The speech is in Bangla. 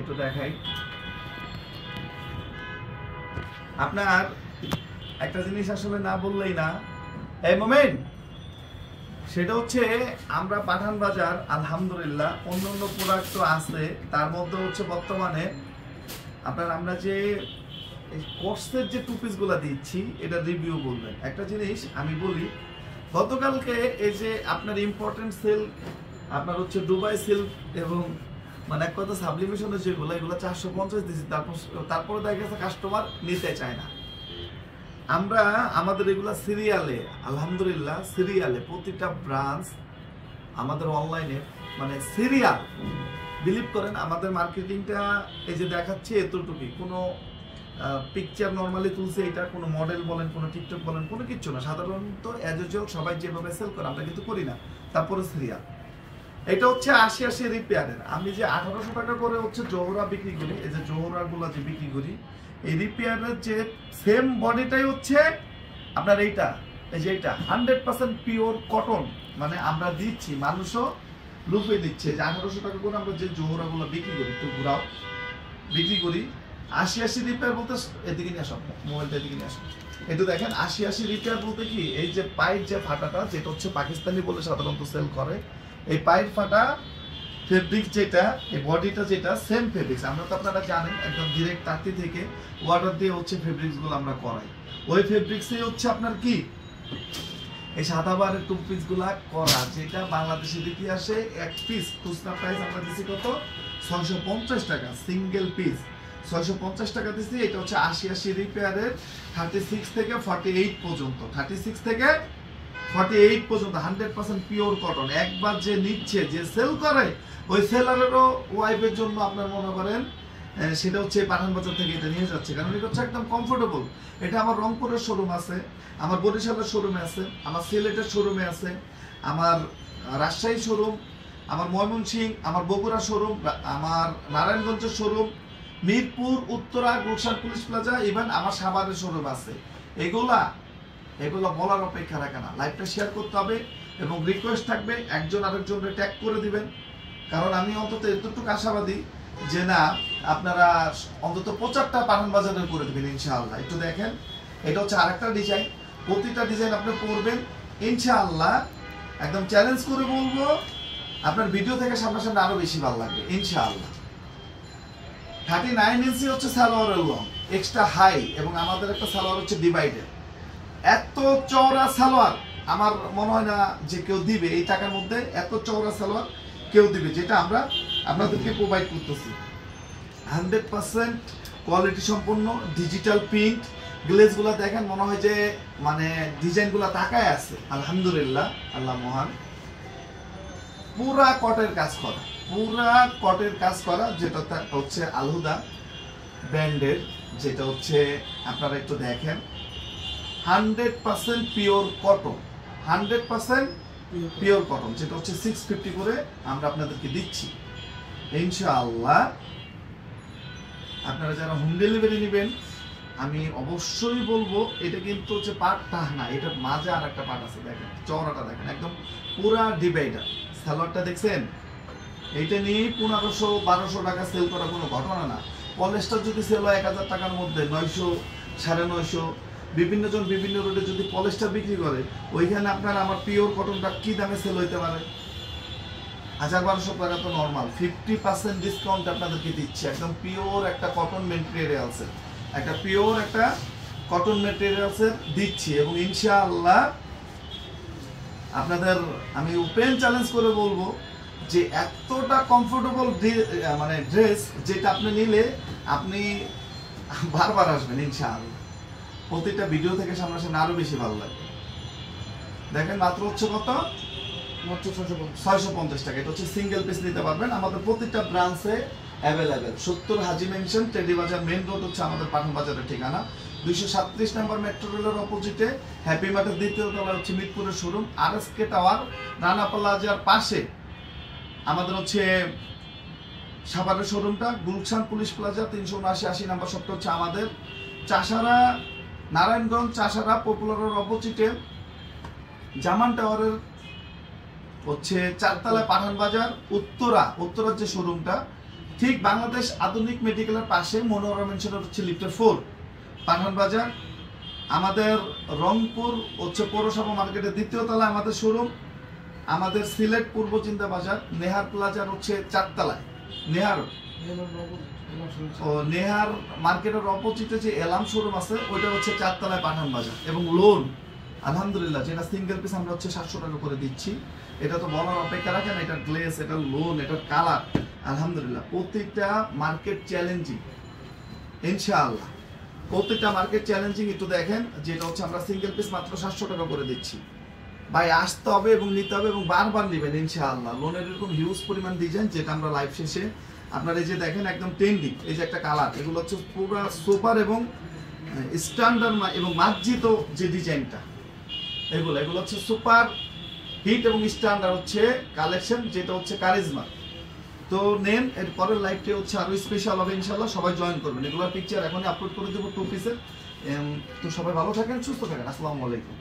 একটু দেখাই আপনার একটা জিনিস আসলে না বললেই না এই মোমেন্ট, সেটা হচ্ছে আমরা পাঠান বাজার আলহামদুলিল্লাহ অন্য অন্য প্রোডাক্ট তো আছে, তার মধ্যে হচ্ছে বর্তমানে আপনার আমরা যে কোর্সের যে টু পিসগুলো দিচ্ছি এটা রিভিউ বলবেন। একটা জিনিস আমি বলি, গতকালকে এই যে আপনার ইম্পর্টেন্ট সিল্ক, আপনার হচ্ছে দুবাই সিল্ক এবং মানে এক কথা সাবলিমেশনের যেগুলো এগুলো 450 দিচ্ছি, তারপরে দেখা গেছে কাস্টমার নিতে চায় না। আমরা আমাদের এগুলা সিরিয়ালে আলহামদুলিল্লাহ সিরিয়ালে প্রতিটা ব্রাঞ্চ আমাদের অনলাইনে মানে সিরিয়াল, বিলিভ করেন আমাদের মার্কেটিংটা এই যে দেখাচ্ছে এতটুকুই, কোনো পিকচার নর্মালি তুলছে, এটা কোনো মডেল বলেন কোনো টিকটক বলেন কোনো কিচ্ছু না, সাধারণত অ্যাজ ইউজুয়াল সবাই যেভাবে সেল করে আমরা কিন্তু করি না। তারপরে সিরিয়াল, এটা হচ্ছে 80 রিপেয়ারের। আমি যে 1800 টাকা করে হচ্ছে জোহরা বিক্রি করি, এই যে জোহরাগুলো যে বিক্রি করি, এই রিপেয়ারের যে সেম বডিটাই হচ্ছে আপনার এইটা, এই যে এইটা 100% পিওর কটন, মানে আমরা দিচ্ছি মানুষও লুফে দিচ্ছে যে 1800 টাকা করে আমরা যে জোহরাগুলো বিক্রি করি, একটু ঘুরাও বিক্রি করি 80 রিপেয়ার বলতে, এদিকে নিয়ে আসো মোবাইলটা, এদিকে নিয়ে আসো, একটু দেখেন 80 রিপেয়ার বলতে কি এই যে পাইপ যে ফাটাটা, যেটা হচ্ছে পাকিস্তানি বলে সাধারণত সেল করে, এই পাইপ ফাটা ফেব্রিক যেটা, এই বডিটা যেটা সেম ফেব্রিক্স, আমরা তো আপনারা জানেন একদম ডিরেক্ট তাঁতি থেকে ওয়াটার দিয়ে হচ্ছে ফেব্রিক্সগুলো আমরা করাই, ওই ফেব্রিক্সে হচ্ছে আপনার কি এই সাদাবারের টু পিসগুলা করা, যেটা বাংলাদেশের ইতিহাসে এক পিস খুচরা প্রাইস আমরা দিচ্ছি কত 650 টাকা সিঙ্গেল পিস, 650 টাকা দিচ্ছি। এটা হচ্ছে 80 রিপেয়ারের 36 থেকে 48 পর্যন্ত, 36 থেকে 48 পর্যন্ত 100% পিওর কটন। একবার যে নিচ্ছে যে সেল করে ওই সেলারেরও ওয়াইফের জন্য আপনার মনে করেন সেটা হচ্ছে পাঠান বাজার থেকে এটা নিয়ে যাচ্ছে, কারণ এটা হচ্ছে একদম কমফোর্টেবল। এটা আমার রংপুরের শোরুম আছে, আমার বরিশালের শোরুমে আছে, আমার সিলেটের শোরুমে আছে, আমার রাজশাহী শোরুম, আমার ময়মনসিংহ, আমার বগুড়া শোরুম, আমার নারায়ণগঞ্জের showroom, Mirpur, Uttara, Gulshan police plaza, even আমার সাভারের শোরুম আছে। এগুলো বলার অপেক্ষা রাখে না, লাইভটা শেয়ার করতে হবে এবং রিকোয়েস্ট থাকবে একজন আরেকজনকে ট্যাগ করে দিবেন, কারণ আমি অন্তত এতটুকু আশাবাদী যে না আপনারা অন্তত 75টা পাঠান বাজারের করে দেবেন ইনশাআল্লাহ। একটু দেখেন, এটা হচ্ছে আরেকটা ডিজাইন, প্রতিটা ডিজাইন আপনি করবেন ইনশাআল্লাহ, একদম চ্যালেঞ্জ করে বলবো আপনার ভিডিও থেকে সামনাসামনি আরো বেশি ভালো লাগবে ইনশাআল্লাহ। 39 ইঞ্চি হচ্ছে সালোয়ারের লং, এক্সট্রা হাই, এবং আমাদের একটা সালোয়ার হচ্ছে ডিভাইডেড। এত চওড়া সালোয়ার আমার মনে হয় না যে কেউ দিবে এই টাকার মধ্যে, এত চওড়া সালোয়ার কেউ দিবে, যেটা আমরা আপনাদেরকে প্রোভাইড করতেছি। 100% কোয়ালিটি সম্পন্ন ডিজিটাল প্রিন্ট, গ্লেজগুলো দেখেন মনে হয় যে মানে ডিজাইনগুলো তাকায় আছে, আলহামদুলিল্লাহ আল্লাহ মহান। পুরা কটের কাজ করা, পুরা কটের কাজ করা, যেটা হচ্ছে আলহুদা ব্র্যান্ডের, যেটা হচ্ছে আপনারা একটু দেখেন 100% পিওর কটন, 100% পিওর কটন, যেটা হচ্ছে 650 করে আমরা আপনাদেরকে দিচ্ছি ইনশাআল্লাহ। আপনারা যারা হোম ডেলিভারি নেবেন আমি অবশ্যই বলবো এটা কিন্তু হচ্ছে পাটটা না, এটা মাঝে আর একটা পাট আছে, দেখেন চওড়াটা দেখেন একদম পুরা ডিভাইডার। সালোয়ারটা দেখছেন, এইটা নিয়ে 1500-1200 টাকা সেল করা কোনো ঘটনা না। পলিস্টার যদি সেল হয় 1000 টাকার মধ্যে 900, 950, বিভিন্ন জন বিভিন্ন রোডে যদি পলিস্টার বিক্রি করে, ওইখানে আপনার আমার পিওর কটনটা কি দামে সেল হইতে পারে? 1000-1200 টাকা তো নর্মাল। 50% ডিসকাউন্ট আপনাদেরকে দিচ্ছে, একদম পিওর একটা কটন মেটেরিয়ালসের, একটা পিওর একটা কটন মেটেরিয়ালসের দিচ্ছি, এবং ইনশাআল্লাহ আপনাদের আমি ওপেন চ্যালেঞ্জ করে বলবো যে এতটা কমফোর্টেবল মানে ড্রেস, যেটা আপনি নিলে আপনি বারবার আসবেন ইনশাআল্লাহ। প্রতিটা ভিডিও থেকে সামনাসামনি আরো বেশি ভালো লাগবে। দেখেন মাত্র হচ্ছে কত, 650 টাকা। এটা হচ্ছে সিঙ্গেল পিস নিতে পারবেন, আমাদের প্রতিটা ব্রাঞ্চে অ্যাভেলেবেল। 70 হাজি মেনশন, টেডি বাজার মেইন রোড হচ্ছে আমাদের পাঠান বাজারের ঠিকানা। 237 নম্বর মেট্রো রেলের অপোজিটে হ্যাপি মার্টের দ্বিতীয় তলা হচ্ছে মিরপুরের শোরুম। আরএসকে টাওয়ার রানা প্লাজার পাশে আমাদের হচ্ছে সাভারের শোরুমটা। গুলশান পুলিশ প্লাজা 379-80 নম্বর শপটা হচ্ছে আমাদের। চাষারা নারায়ণগঞ্জ চাষারা পপুলারের অপোজিটে জামান টাওয়ারের হচ্ছে 4 তলায় পাঠান বাজার। উত্তরার যে শোরুমটা ঠিক বাংলাদেশ আধুনিক মেডিকেলের পাশে মনোরম মেনশনের হচ্ছে লিফটের 4, পাঠান বাজার। আমাদের রংপুর হচ্ছে পৌরসভা মার্কেটের 2য় তলায় আমাদের শোরুম। আমাদের সিলেট পূর্ব চিন্তা বাজার নেহার প্লাজার হচ্ছে 4 তলায়। নেহার মার্কেটের অপোজিটে যে এলাম শোরুম আছে ওইটা হচ্ছে 4 তলায় পাঠান বাজার। এবং লোন আলহামদুলিল্লাহ যেটা সিঙ্গেল পিস আমরা হচ্ছে 700 টাকা করে দিচ্ছি। এটা তো বলার অপেক্ষা রাখে না, এটা গ্লেস, এটা লোন, এটা কালার, আলহামদুলিল্লাহ প্রত্যেকটা মার্কেট চ্যালেঞ্জিং। ইনশাআল্লাহ প্রত্যেকটা মার্কেট চ্যালেঞ্জিং। একটু দেখেন যেটা হচ্ছে আমরা সিঙ্গেল পিস মাত্র 700 টাকা করে দিচ্ছি। ভাই আসতে হবে এবং নিতে হবে এবং বারবার নেবেন ইনশাআল্লাহ। লোনের এরকম হিউজ পরিমাণ ডিজাইন যেটা আমরা লাইভ শেষে আপনারা এই যে দেখেন একদম ট্রেন্ডিং, এই যে একটা কালার, এগুলো হচ্ছে পুরো সুপার এবং স্ট্যান্ডার্ড এবং মার্জিত যে ডিজাইনটা, এগুলো হচ্ছে সুপার হিট এবং স্ট্যান্ডার্ড হচ্ছে কালেকশন, যেটা হচ্ছে কারিজমা। তো নেন, এর পরের লাইভটি হচ্ছে আরো স্পেশাল হবে ইনশাআল্লাহ, সবাই জয়েন করবেন। এগুলোর পিকচার এখনই আপলোড করে দেবো 2 পিসের। তো সবাই ভালো থাকেন, সুস্থ থাকেন, আসসালামু আলাইকুম।